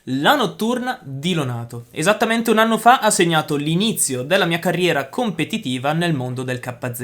la Notturna di Lonato. Esattamente un anno fa ha segnato l'inizio della mia carriera competitiva nel mondo del KZ.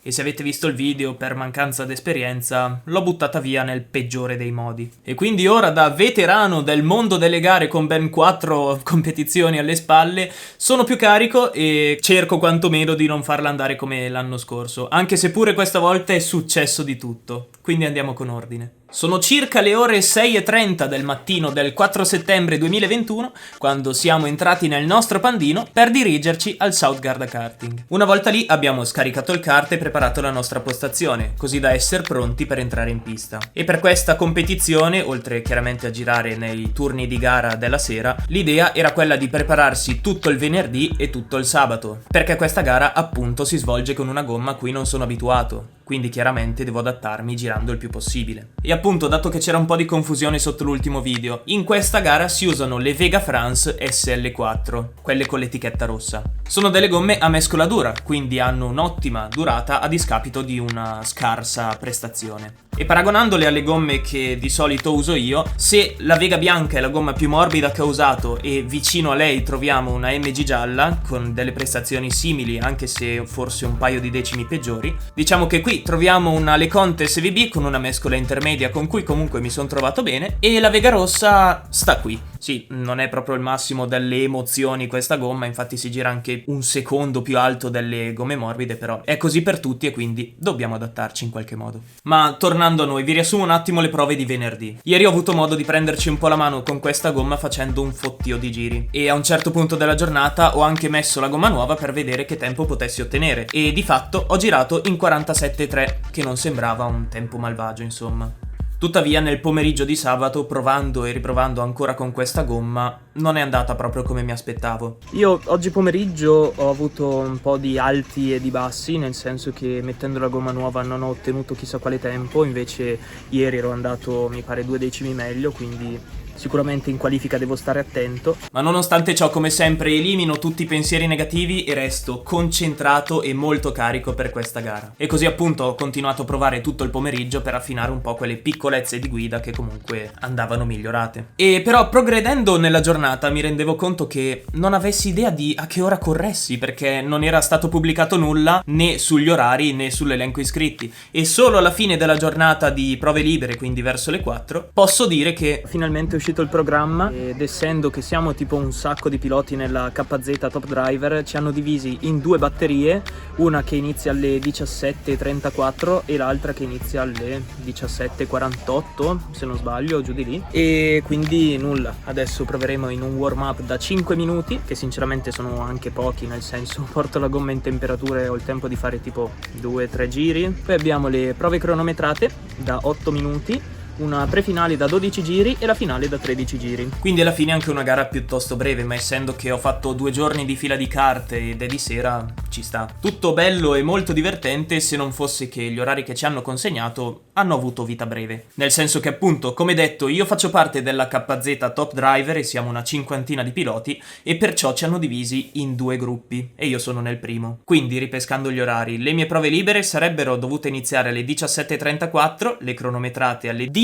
E se avete visto il video, per mancanza d'esperienza, l'ho buttata via nel peggiore dei modi. E quindi ora, da veterano del mondo delle gare con ben 4 competizioni alle spalle, sono più carico e cerco quantomeno di non farla andare come l'anno scorso, anche se pure questa volta è successo di tutto. Quindi andiamo con ordine. Sono circa le ore 6:30 del mattino del 4 settembre 2021 quando siamo entrati nel nostro pandino per dirigerci al South Garda Karting. Una volta lì abbiamo scaricato il kart e preparato la nostra postazione, così da essere pronti per entrare in pista. E per questa competizione, oltre chiaramente a girare nei turni di gara della sera, l'idea era quella di prepararsi tutto il venerdì e tutto il sabato, perché questa gara appunto si svolge con una gomma a cui non sono abituato. Quindi chiaramente devo adattarmi girando il più possibile. E appunto, dato che c'era un po' di confusione sotto l'ultimo video, in questa gara si usano le Vega France SL4, quelle con l'etichetta rossa. Sono delle gomme a mescola dura, quindi hanno un'ottima durata a discapito di una scarsa prestazione. E paragonandole alle gomme che di solito uso io, se la Vega bianca è la gomma più morbida che ho usato e vicino a lei troviamo una MG gialla con delle prestazioni simili, anche se forse un paio di decimi peggiori, diciamo che qui troviamo una LeConte SVB con una mescola intermedia con cui comunque mi sono trovato bene, e la Vega rossa sta qui. Sì, non è proprio il massimo delle emozioni questa gomma, infatti si gira anche un secondo più alto delle gomme morbide, però è così per tutti e quindi dobbiamo adattarci in qualche modo. Ma tornando a noi, vi riassumo un attimo le prove di venerdì. Ieri ho avuto modo di prenderci un po' la mano con questa gomma facendo un fottio di giri, e a un certo punto della giornata ho anche messo la gomma nuova per vedere che tempo potessi ottenere, e di fatto ho girato in 47,3, che non sembrava un tempo malvagio, insomma. Tuttavia nel pomeriggio di sabato, provando e riprovando ancora con questa gomma, non è andata proprio come mi aspettavo. Io oggi pomeriggio ho avuto un po' di alti e di bassi, nel senso che mettendo la gomma nuova non ho ottenuto chissà quale tempo, invece ieri ero andato mi pare 2 decimi meglio, quindi sicuramente in qualifica devo stare attento. Ma nonostante ciò, come sempre, elimino tutti i pensieri negativi e resto concentrato e molto carico per questa gara. E così appunto ho continuato a provare tutto il pomeriggio per affinare un po' quelle piccolezze di guida che comunque andavano migliorate. E però progredendo nella giornata mi rendevo conto che non avessi idea di a che ora corressi, perché non era stato pubblicato nulla né sugli orari né sull'elenco iscritti, e solo alla fine della giornata di prove libere, quindi verso le 4, posso dire che finalmente è uscito il programma, ed essendo che siamo tipo un sacco di piloti nella KZ Top Driver, ci hanno divisi in 2 batterie, una che inizia alle 17:34 e l'altra che inizia alle 17:48 se non sbaglio, giù di lì. E quindi nulla, adesso proveremo in un warm up da 5 minuti, che sinceramente sono anche pochi, nel senso porto la gomma in temperatura e ho il tempo di fare tipo 2-3 giri. Poi abbiamo le prove cronometrate da 8 minuti, una prefinale da 12 giri e la finale da 13 giri. Quindi alla fine anche una gara piuttosto breve, ma essendo che ho fatto 2 giorni di fila di kart ed è di sera, ci sta. Tutto bello e molto divertente, se non fosse che gli orari che ci hanno consegnato hanno avuto vita breve. Nel senso che appunto, come detto, io faccio parte della KZ Top Driver e siamo una 50ina di piloti, e perciò ci hanno divisi in 2 gruppi e io sono nel primo. Quindi, ripescando gli orari, le mie prove libere sarebbero dovute iniziare alle 17:34, le cronometrate alle 19,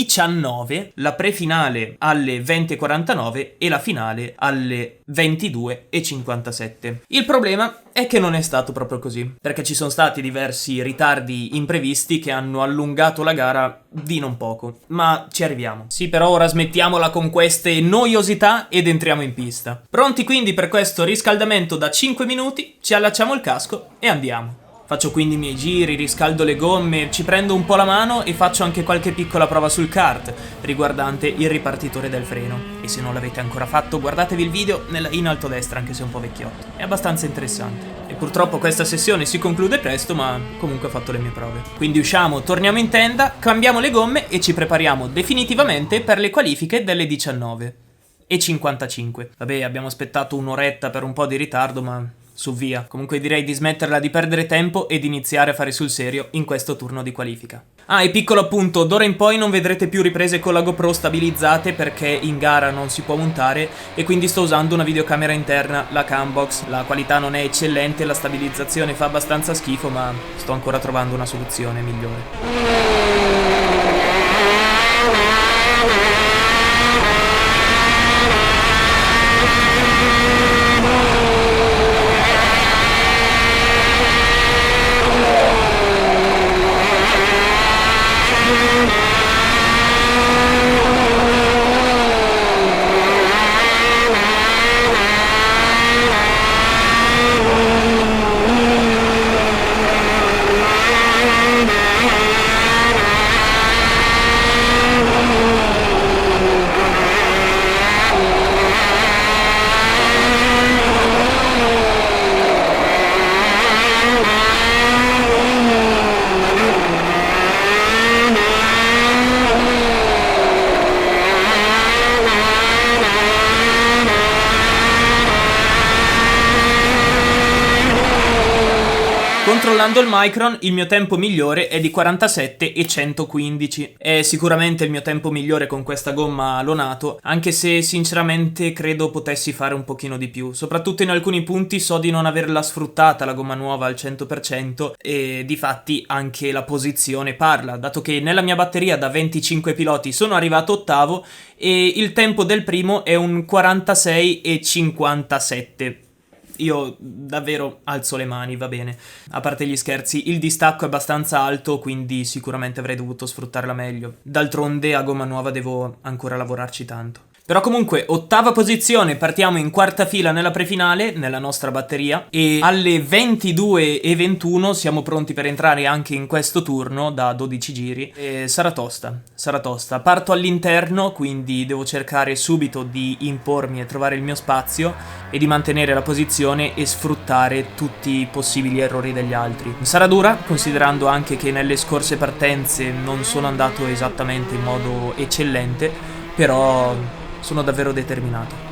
la prefinale alle 20:49 e la finale alle 22:57. Il problema è che non è stato proprio così, perché ci sono stati diversi ritardi imprevisti che hanno allungato la gara di non poco, ma ci arriviamo. Sì, però ora smettiamola con queste noiosità ed entriamo in pista. Pronti quindi per questo riscaldamento da 5 minuti, ci allacciamo il casco e andiamo. Faccio quindi i miei giri, riscaldo le gomme, ci prendo un po' la mano e faccio anche qualche piccola prova sul kart riguardante il ripartitore del freno. E se non l'avete ancora fatto, guardatevi il video in alto a destra, anche se è un po' vecchiotto. È abbastanza interessante. E purtroppo questa sessione si conclude presto, ma comunque ho fatto le mie prove. Quindi usciamo, torniamo in tenda, cambiamo le gomme e ci prepariamo definitivamente per le qualifiche delle 19:55. Vabbè, abbiamo aspettato un'oretta per un po' di ritardo, ma su via. Comunque direi di smetterla di perdere tempo ed iniziare a fare sul serio in questo turno di qualifica. Ah, e piccolo appunto, d'ora in poi non vedrete più riprese con la GoPro stabilizzate perché in gara non si può montare, e quindi sto usando una videocamera interna, la Cambox. La qualità non è eccellente, la stabilizzazione fa abbastanza schifo, ma sto ancora trovando una soluzione migliore. Controllando il Micron, il mio tempo migliore è di 47 e 115. È sicuramente il mio tempo migliore con questa gomma Lonato, anche se sinceramente credo potessi fare un pochino di più. Soprattutto in alcuni punti so di non averla sfruttata la gomma nuova al 100% e difatti anche la posizione parla, dato che nella mia batteria da 25 piloti sono arrivato ottavo e il tempo del primo è un 46 e 57. Io davvero alzo le mani, va bene. A parte gli scherzi, il distacco è abbastanza alto, quindi sicuramente avrei dovuto sfruttarla meglio. D'altronde a gomma nuova devo ancora lavorarci tanto. Però comunque, ottava posizione, partiamo in quarta fila nella prefinale, nella nostra batteria, e alle 22:21 siamo pronti per entrare anche in questo turno da 12 giri, e sarà tosta. Parto all'interno, quindi devo cercare subito di impormi e trovare il mio spazio e di mantenere la posizione e sfruttare tutti i possibili errori degli altri. Sarà dura, considerando anche che nelle scorse partenze non sono andato esattamente in modo eccellente, però sono davvero determinato.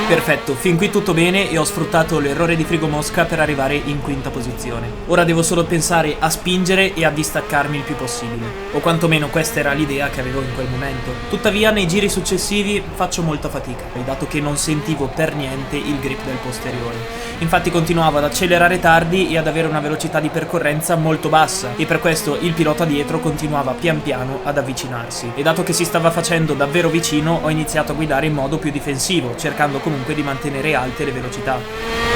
Perfetto, fin qui tutto bene e ho sfruttato l'errore di Frigo Mosca per arrivare in quinta posizione. Ora devo solo pensare a spingere e a distaccarmi il più possibile. O quantomeno questa era l'idea che avevo in quel momento. Tuttavia nei giri successivi faccio molta fatica, dato che non sentivo per niente il grip del posteriore. Infatti continuavo ad accelerare tardi e ad avere una velocità di percorrenza molto bassa e per questo il pilota dietro continuava pian piano ad avvicinarsi. E dato che si stava facendo davvero vicino ho iniziato a guidare in modo più difensivo, cercando comunque di mantenere alte le velocità.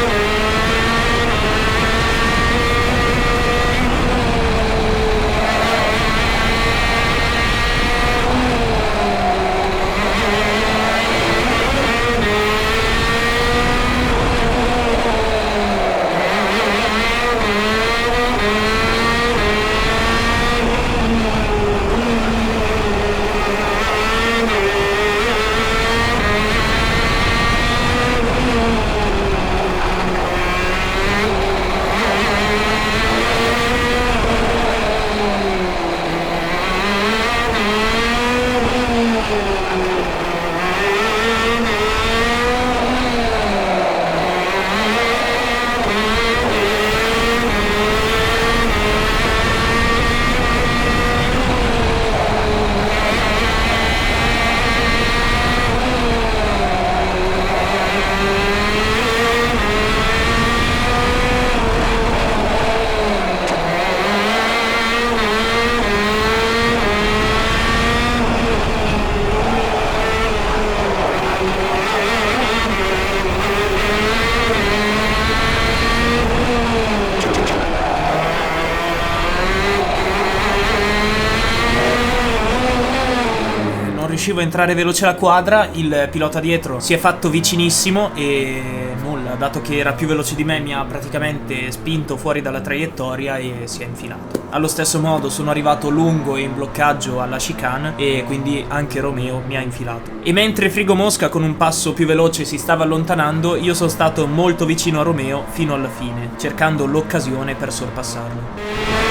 riuscivo a entrare veloce alla quadra, il pilota dietro si è fatto vicinissimo e nulla, dato che era più veloce di me mi ha praticamente spinto fuori dalla traiettoria e si è infilato. Allo stesso modo sono arrivato lungo e in bloccaggio alla chicane e quindi anche Romeo mi ha infilato. E mentre Frigo Mosca con un passo più veloce si stava allontanando, io sono stato molto vicino a Romeo fino alla fine, cercando l'occasione per sorpassarlo.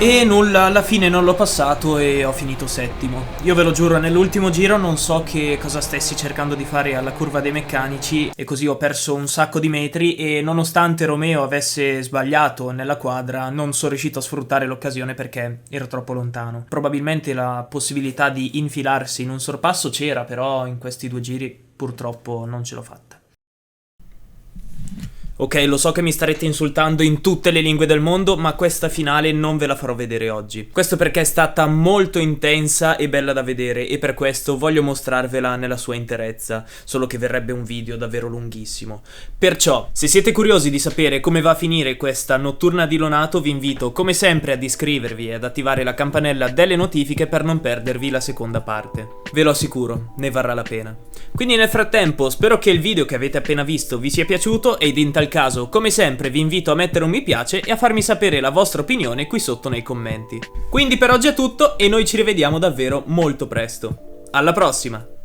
E nulla, alla fine non l'ho passato e ho finito settimo. Io ve lo giuro, nell'ultimo giro non so che cosa stessi cercando di fare alla curva dei meccanici e così ho perso un sacco di metri e nonostante Romeo avesse sbagliato nella quadra non sono riuscito a sfruttare l'occasione perché ero troppo lontano. Probabilmente la possibilità di infilarsi in un sorpasso c'era, però in questi 2 giri purtroppo non ce l'ho fatta. Ok, lo so che mi starete insultando in tutte le lingue del mondo, ma questa finale non ve la farò vedere oggi. Questo perché è stata molto intensa e bella da vedere e per questo voglio mostrarvela nella sua interezza, solo che verrebbe un video davvero lunghissimo. Perciò, se siete curiosi di sapere come va a finire questa notturna di Lonato, vi invito come sempre ad iscrivervi e ad attivare la campanella delle notifiche per non perdervi la seconda parte. Ve lo assicuro, ne varrà la pena. Quindi nel frattempo spero che il video che avete appena visto vi sia piaciuto ed in tal caso, come sempre, vi invito a mettere un mi piace e a farmi sapere la vostra opinione qui sotto nei commenti. Quindi per oggi è tutto e noi ci rivediamo davvero molto presto. Alla prossima!